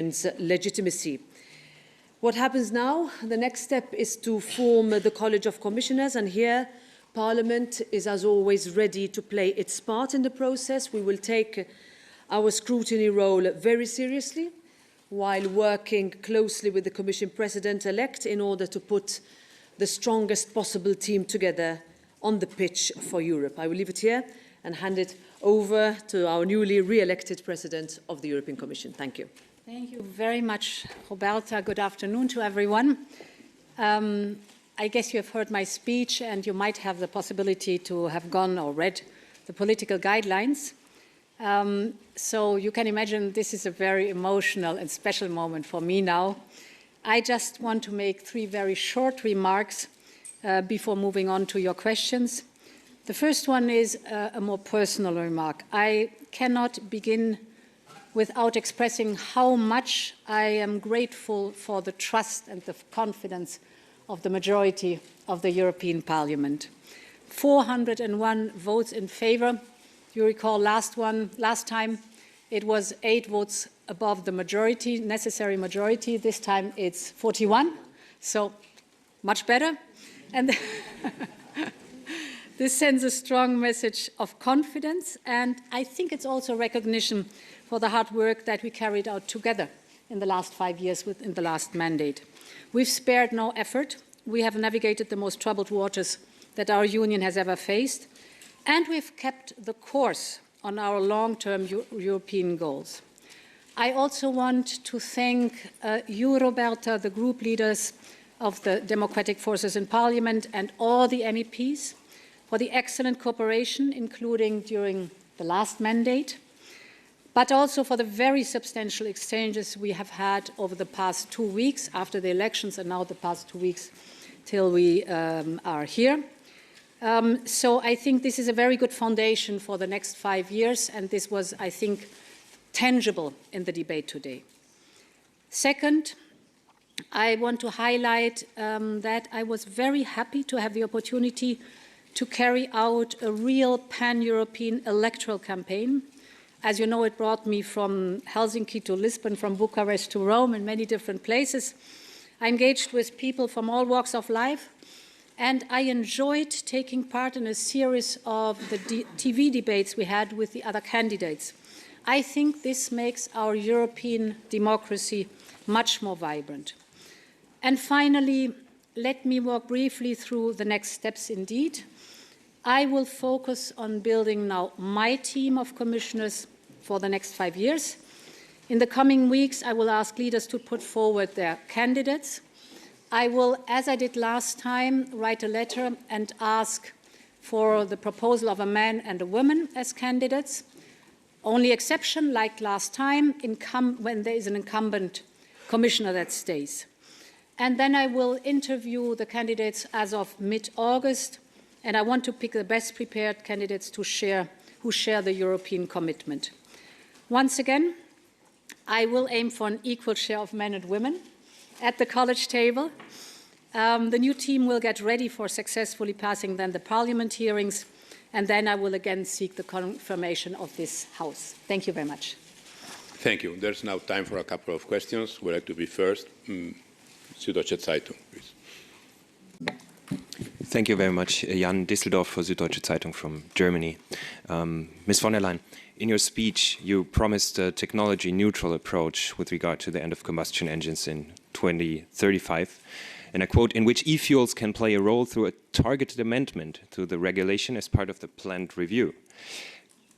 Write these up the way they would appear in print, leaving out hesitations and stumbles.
legitimacy. What happens now? The next step is to form the College of Commissioners, and here Parliament is, as always, ready to play its part in the process. We will take our scrutiny role very seriously while working closely with the Commission President-elect in order to put the strongest possible team together on the pitch for Europe. I will leave it here and hand it over to our newly re-elected President of the European Commission. Thank you. Thank you very much, Roberta. Good afternoon to everyone. I guess you have heard my speech and you might have the possibility to have gone or read the political guidelines. So you can imagine this is a very emotional and special moment for me now. I just want to make 3 very short remarks before moving on to your questions. The first one is a more personal remark. I cannot begin without expressing how much I am grateful for the trust and the confidence of the majority of the European Parliament. 401 votes in favour. You recall last time it was 8 votes above the majority, necessary majority. This time it's 41, so much better. And this sends a strong message of confidence, and I think it's also recognition for the hard work that we carried out together in the last 5 years within the last mandate. We've spared no effort. We have navigated the most troubled waters that our union has ever faced, and we've kept the course on our long-term European goals. I also want to thank you, Roberta, the group leaders of the democratic forces in Parliament, and all the MEPs for the excellent cooperation, including during the last mandate, but also for the very substantial exchanges we have had over the past 2 weeks after the elections, and now the past 2 weeks till we are here. So I think this is a very good foundation for the next 5 years, and this was, I think, tangible in the debate today. Second, I want to highlight that I was very happy to have the opportunity to carry out a real pan-European electoral campaign. As you know, it brought me from Helsinki to Lisbon, from Bucharest to Rome, and many different places. I engaged with people from all walks of life, and I enjoyed taking part in a series of the TV debates we had with the other candidates. I think this makes our European democracy much more vibrant. And finally, let me walk briefly through the next steps indeed. I will focus on building now my team of commissioners for the next 5 years. In the coming weeks, I will ask leaders to put forward their candidates. I will, as I did last time, write a letter and ask for the proposal of a man and a woman as candidates. Only exception, like last time, when there is an incumbent commissioner that stays. And then I will interview the candidates as of mid-August, and I want to pick the best prepared candidates who share the European commitment. Once again, I will aim for an equal share of men and women at the college table. The new team will get ready for successfully passing then the Parliament hearings, and then I will again seek the confirmation of this House. Thank you very much. Thank you. There's now time for a couple of questions. Would like to be first. Süddeutsche Zeitung, please. Thank you very much. Jan Disseldorf for Süddeutsche Zeitung from Germany. Ms. von der Leyen, in your speech, you promised a technology-neutral approach with regard to the end of combustion engines in 2035, and I quote, in which e-fuels can play a role through a targeted amendment to the regulation as part of the planned review.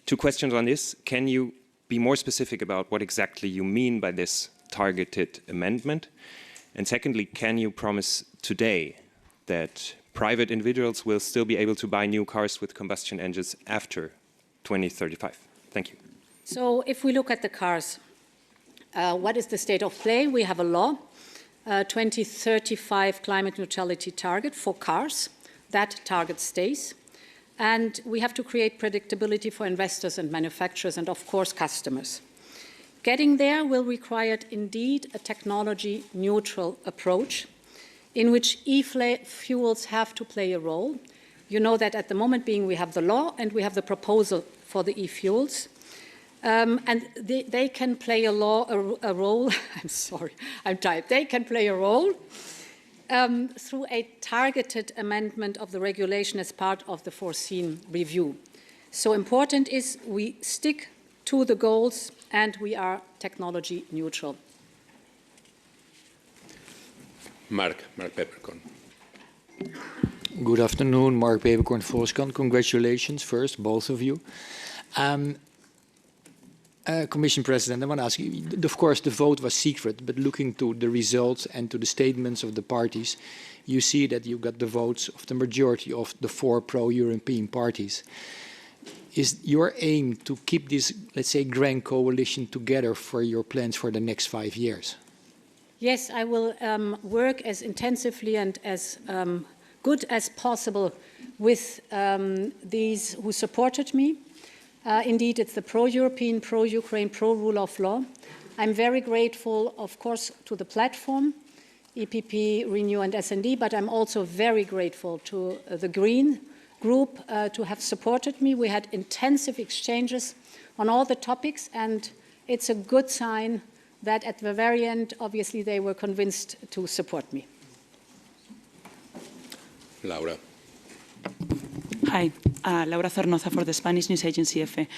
2 questions on this. Can you be more specific about what exactly you mean by this targeted amendment? And secondly, can you promise today that private individuals will still be able to buy new cars with combustion engines after 2035? Thank you. So if we look at the cars, what is the state of play? We have a law, 2035 climate neutrality target for cars. That target stays. And we have to create predictability for investors and manufacturers and, of course, customers. Getting there will require indeed a technology-neutral approach in which e-fuels have to play a role. You know that at the moment we have the law and we have the proposal for the e-fuels. And they can play a role, I'm sorry, I'm tired. They can play a role through a targeted amendment of the regulation as part of the foreseen review. So important is we stick to the goals and we are technology neutral. Mark Peppercorn. Good afternoon, Mark Peppercorn, Volkskrant. Congratulations first, both of you. Commission President, I want to ask you, of course, the vote was secret, but looking to the results and to the statements of the parties, you see that you got the votes of the majority of the 4 pro-European parties. Is your aim to keep this, let's say, grand coalition together for your plans for the next 5 years? Yes, I will work as intensively and as good as possible with these who supported me. Indeed, it's the pro-European, pro-Ukraine, pro-rule of law. I'm very grateful, of course, to the platform, EPP, Renew and SD, but I'm also very grateful to the Green group to have supported me. We had intensive exchanges on all the topics, and it's a good sign that at the very end, obviously, they were convinced to support me. Laura. Hi, Laura Zornoza for the Spanish news agency EFE.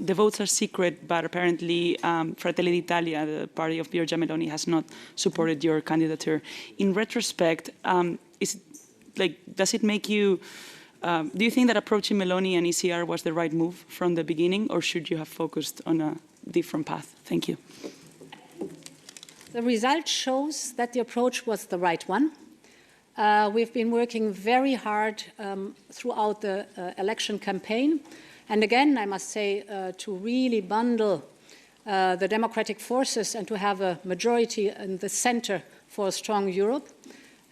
The votes are secret, but apparently Fratelli d'Italia, the party of Giorgia Meloni, has not supported your candidature. In retrospect, does it make you, do you think that approaching Meloni and ECR was the right move from the beginning, or should you have focused on a different path? Thank you. The result shows that the approach was the right one. We've been working very hard throughout the election campaign. And again, I must say, to really bundle the democratic forces and to have a majority in the center for a strong Europe.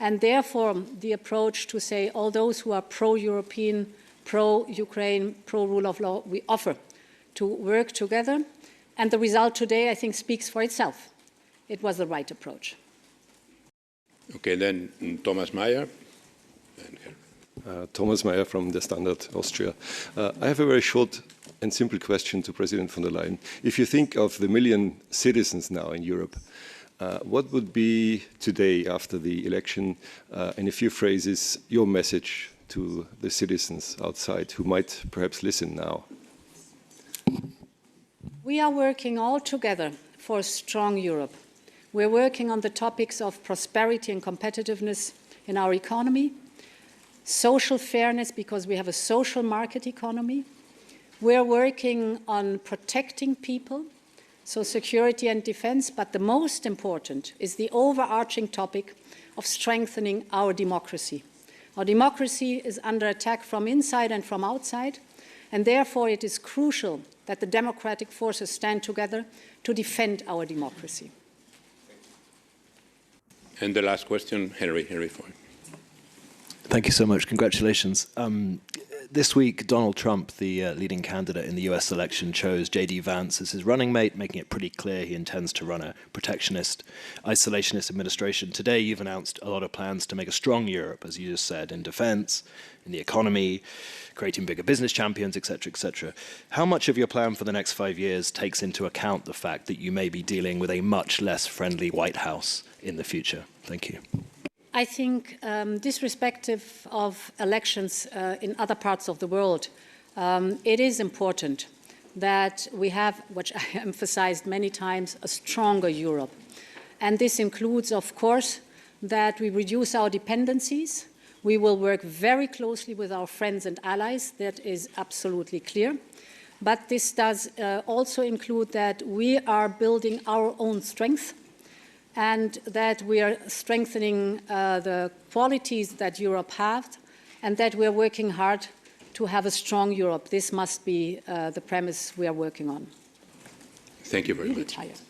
And therefore, the approach to say all those who are pro-European, pro-Ukraine, pro-rule of law, we offer to work together. And the result today, I think, speaks for itself. It was the right approach. Okay, then Thomas Meyer. Thomas Meyer from the Standard Austria. I have a very short and simple question to President von der Leyen. If you think of the million citizens now in Europe, what would be today, after the election, in a few phrases, your message to the citizens outside who might perhaps listen now? We are working all together for a strong Europe. We're working on the topics of prosperity and competitiveness in our economy, social fairness because we have a social market economy. We're working on protecting people, so security and defense, but the most important is the overarching topic of strengthening our democracy. Our democracy is under attack from inside and from outside, and therefore it is crucial that the democratic forces stand together to defend our democracy. And the last question, Henry Ford. Thank you so much. Congratulations. This week, Donald Trump, the leading candidate in the US election, chose J.D. Vance as his running mate, making it pretty clear he intends to run a protectionist, isolationist administration. Today, you've announced a lot of plans to make a strong Europe, as you just said, in defense, in the economy, creating bigger business champions, etc., etc. How much of your plan for the next 5 years takes into account the fact that you may be dealing with a much less friendly White House in the future? Thank you. I think, irrespective of elections in other parts of the world, it is important that we have, which I emphasized many times, a stronger Europe. And this includes, of course, that we reduce our dependencies. We will work very closely with our friends and allies. That is absolutely clear. But this does also include that we are building our own strength, and that we are strengthening the qualities that Europe has, and that we are working hard to have a strong Europe. This must be the premise we are working on. Thank you very much. Tired.